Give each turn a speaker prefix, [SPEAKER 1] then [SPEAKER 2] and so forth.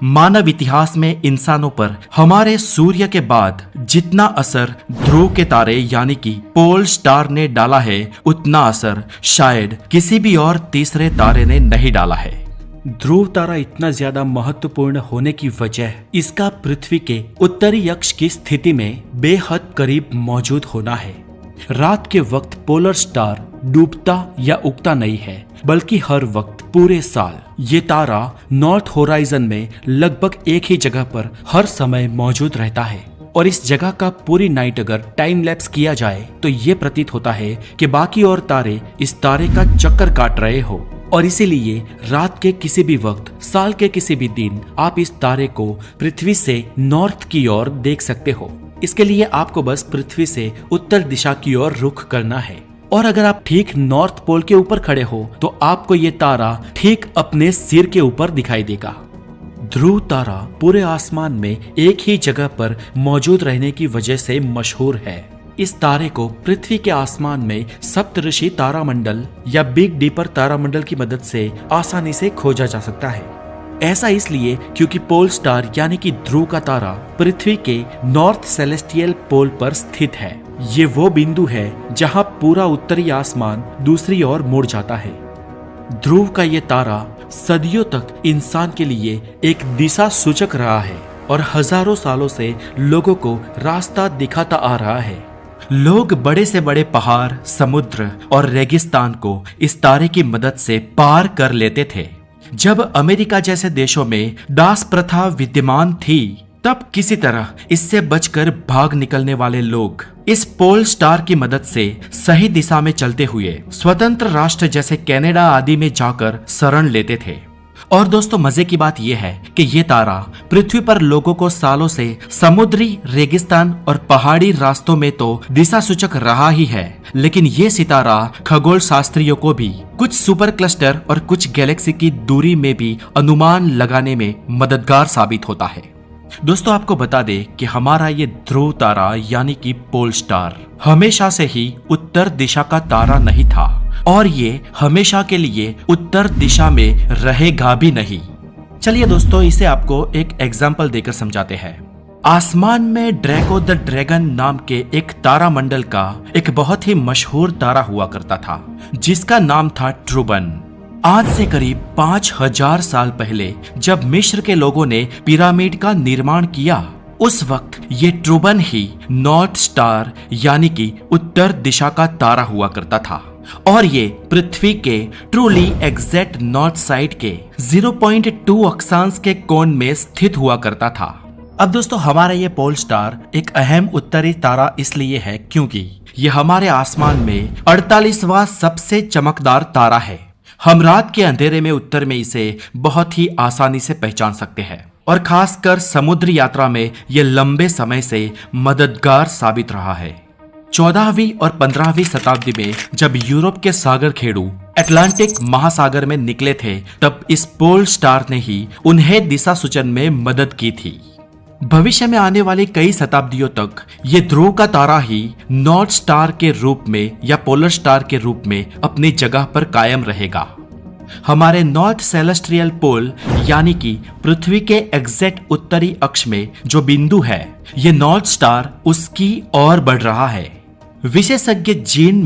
[SPEAKER 1] मानव इतिहास में इंसानों पर हमारे सूर्य के बाद जितना असर ध्रुव के तारे यानी कि पोल स्टार ने डाला है, उतना असर शायद किसी भी और तीसरे तारे ने नहीं डाला है। ध्रुव तारा इतना ज्यादा महत्वपूर्ण होने की वजह इसका पृथ्वी के उत्तरी अक्ष की स्थिति में बेहद करीब मौजूद होना है। रात के वक्त पोलर स्टार डूबता या उगता नहीं है, बल्कि हर वक्त पूरे साल ये तारा नॉर्थ होराइजन में लगभग एक ही जगह पर हर समय मौजूद रहता है। और इस जगह का पूरी नाइट अगर टाइम लैप्स किया जाए तो ये प्रतीत होता है कि बाकी और तारे इस तारे का चक्कर काट रहे हो। और इसीलिए रात के किसी भी वक्त, साल के किसी भी दिन आप इस तारे को पृथ्वी से नॉर्थ की ओर देख सकते हो। इसके लिए आपको बस पृथ्वी से उत्तर दिशा की ओर रुख करना है। और अगर आप ठीक नॉर्थ पोल के ऊपर खड़े हो तो आपको ये तारा ठीक अपने सिर के ऊपर दिखाई देगा। ध्रुव तारा पूरे आसमान में एक ही जगह पर मौजूद रहने की वजह से मशहूर है। इस तारे को पृथ्वी के आसमान में सप्तऋषि तारामंडल या बिग डीपर तारामंडल की मदद से आसानी से खोजा जा सकता है। ऐसा इसलिए क्योंकि पोल स्टार यानी कि ध्रुव का तारा पृथ्वी के नॉर्थ सेलेस्टियल पोल पर स्थित है। ये वो बिंदु है जहां पूरा उत्तरी आसमान दूसरी ओर मुड़ जाता है। ध्रुव का ये तारा सदियों तक इंसान के लिए एक दिशा सूचक रहा है और हजारों सालों से लोगों को रास्ता दिखाता आ रहा है। लोग बड़े से बड़े पहाड़, समुद्र और रेगिस्तान को इस तारे की मदद से पार कर लेते थे। जब अमेरिका जैसे देशों में दास प्रथा विद्यमान थी, तब किसी तरह इससे बचकर भाग निकलने वाले लोग इस पोल स्टार की मदद से सही दिशा में चलते हुए स्वतंत्र राष्ट्र जैसे कनाडा आदि में जाकर शरण लेते थे। और दोस्तों, मजे की बात यह है कि ये तारा पृथ्वी पर लोगों को सालों से समुद्री, रेगिस्तान और पहाड़ी रास्तों में तो दिशा सूचक रहा ही है, लेकिन ये सितारा खगोल शास्त्रियों को भी कुछ सुपर क्लस्टर और कुछ गैलेक्सी की दूरी में भी अनुमान लगाने में मददगार साबित होता है। दोस्तों, आपको बता दें कि हमारा ये ध्रुव तारा यानी कि पोल स्टार हमेशा से ही उत्तर दिशा का तारा नहीं था और ये हमेशा के लिए उत्तर दिशा में रहेगा भी नहीं। चलिए दोस्तों, इसे आपको एक एग्जाम्पल देकर समझाते हैं। आसमान में ड्रैको द ड्रैगन नाम के एक तारामंडल का एक बहुत ही मशहूर तारा हुआ करता था, जिसका नाम था ट्रूबन। आज से करीब 5000 साल पहले जब मिस्र के लोगों ने पिरामिड का निर्माण किया, उस वक्त ये ट्रूबन ही नॉर्थ स्टार यानी कि उत्तर दिशा का तारा हुआ करता था और ये पृथ्वी के ट्रूली एग्जैक्ट नॉर्थ साइड के 0.2 अक्षांश के कोण में स्थित हुआ करता था। अब दोस्तों, हमारा ये पोल स्टार एक अहम उत्तरी तारा इसलिए है क्योंकि ये हमारे आसमान में 48वां सबसे चमकदार तारा है। हम रात के अंधेरे में उत्तर में इसे बहुत ही आसानी से पहचान सकते हैं और खासकर समुद्री यात्रा में यह लंबे समय से मददगार साबित रहा है। 14वीं और 15वीं शताब्दी में जब यूरोप के सागर खेड़ू अटलांटिक महासागर में निकले थे, तब इस पोल स्टार ने ही उन्हें दिशा सूचन में मदद की थी। भविष्य में आने वाली कई शताब्दियों तक ये ध्रुव का तारा ही नॉर्थ स्टार के रूप में या पोलर स्टार के रूप में अपनी जगह पर कायम रहेगा। हमारे नॉर्थ सेलेस्टियल पोल यानी कि पृथ्वी के एग्जैक्ट उत्तरी अक्ष में जो बिंदु है, ये नॉर्थ स्टार उसकी ओर बढ़ रहा है। विशेषज्ञ जीन